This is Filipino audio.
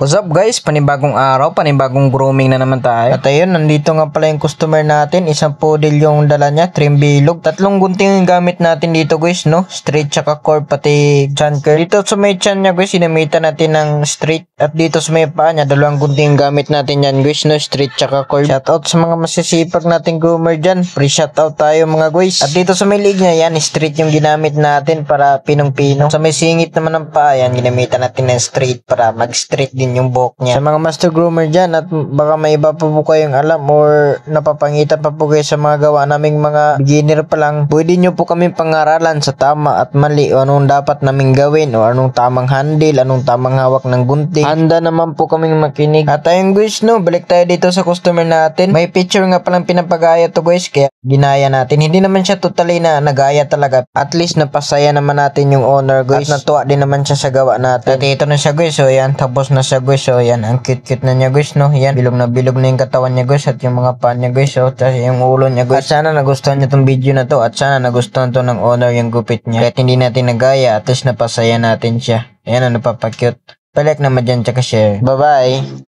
What's up guys? Panibagong araw, panibagong grooming na naman tayo. At ayun, nandito nga pala yung customer natin. Isang poodle yung dala niya, trim bilog. Tatlong gunting yung gamit natin dito guys, no? Straight tsaka curve, pati chan curl. Dito sa may chan niya guys, sinamitan natin ng straight. At dito sa may paa niya, dalawang gunting yung gamit natin yan guys, no? Straight tsaka curve. Shoutout sa mga masisipag nating groomer dyan. Free shoutout tayo mga guys. At dito sa may leg niya, yan, straight yung ginamit natin para pinong-pinong. Sa may singit naman ng paa, yan, ginamitan natin ng straight para mag-straight din yung buhok niya. Sa mga master groomer dyan at baka may iba pa po kayong alam or napapangitan pa po kayo sa mga gawa naming mga beginner pa lang, pwede nyo po kami pangaralan sa tama at mali o anong dapat naming gawin o anong tamang handle, anong tamang hawak ng gunting. Handa naman po kaming makinig. At ayun guys, no, balik tayo dito sa customer natin. May picture nga palang pinapagaya to guys, kaya ginaya natin. Hindi naman siya totally na nagaya talaga. At least napasaya naman natin yung owner guys. At natuwa din naman siya sa gawa natin. At ito na siya guys, so yan, tapos na siya guys. So yan, ang cute-cute na niya guys, no? Yan, bilog na yung katawan niya guys at yung mga paa niya guys, so tapos yung ulo niya guys. At sana nagustuhan niyo tong video na to at sana nagustuhan to ng owner yung gupit niya. Kahit hindi natin nagaya, at least napasaya natin siya. Ayan, ano napapakute. Palike naman dyan, tsaka share. Bye-bye!